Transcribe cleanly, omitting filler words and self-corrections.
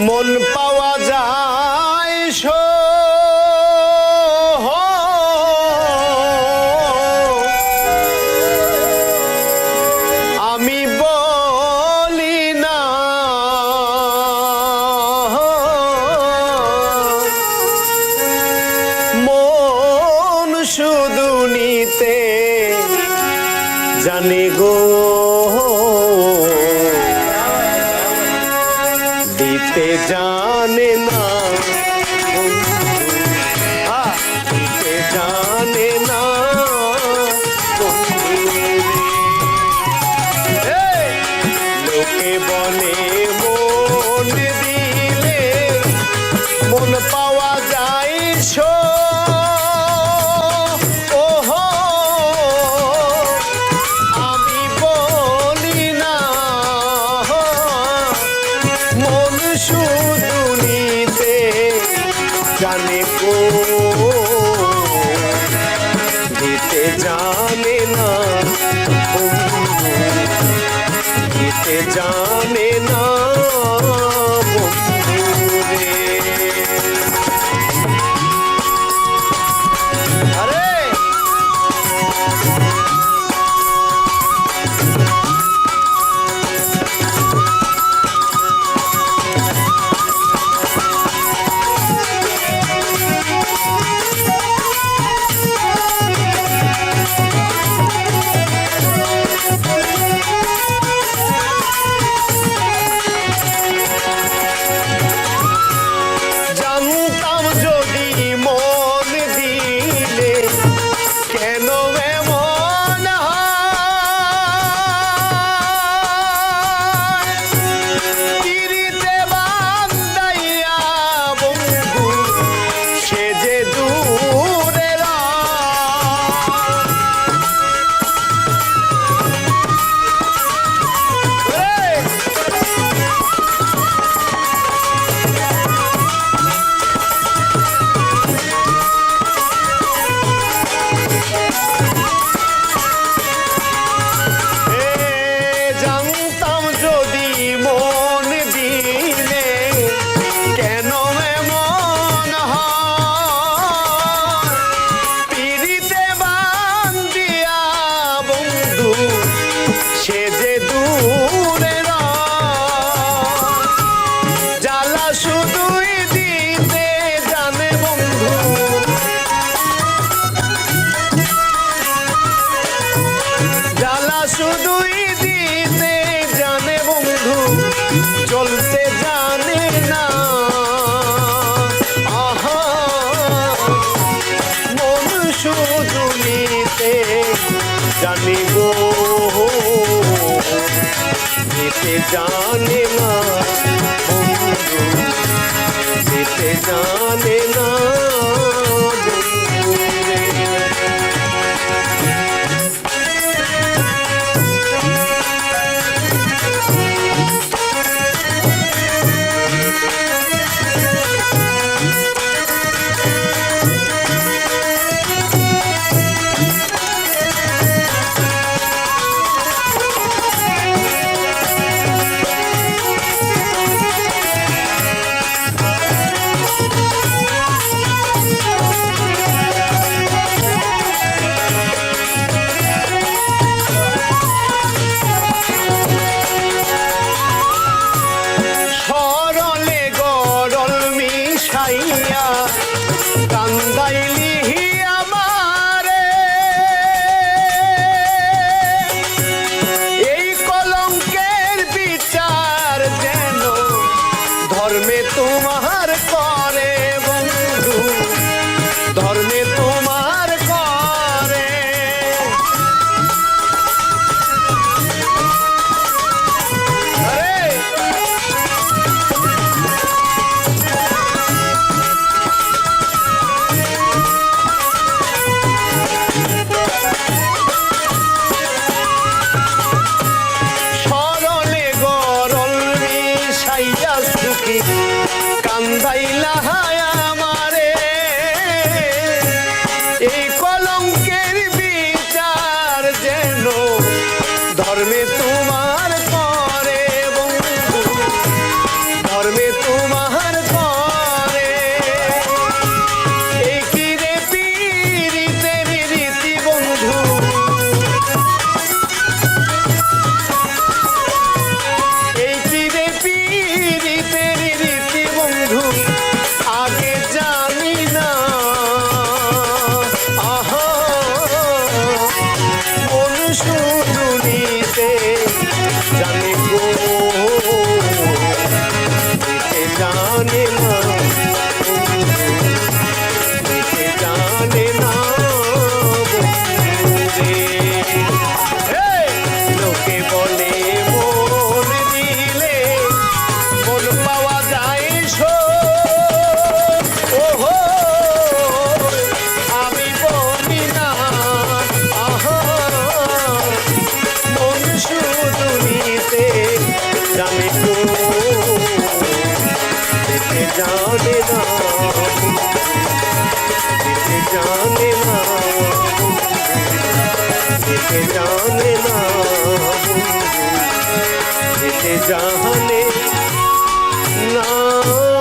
মন পাওয়া যায় আমি বলি না মন শুধু নিতে জানি গো দিতে জানে না দিতে জানে না লোকে বলে মন দিলে মন পাওয়া যায় আমি বলি না মন শুধু নিতে জানে গো দিতে জানে না দিতে জানে না বন্ধুরে আরে সে যে দূরে জ্বালা শুধুই দিতে জানে বন্ধু জ্বালা শুধুই দিতে জানে বন্ধু চলতে জানে না আহা মন শুধু নিতে জানি গো দিতে জানে না বন্ধু দিতে জানে না কান্দাইলি আমারে এই কলঙ্কের বিচার যেন ধর্মে তোমার করে বন্ধু ধর্মে তোমার করে কান্দাইলা আমারে এই কলঙ্কের বিচার যেন ধর্মে তোমার করে বন্ধু ধর্মে তোমার जाने ना जिसे जाने ना जिसे जाने ना जिसे जाने ना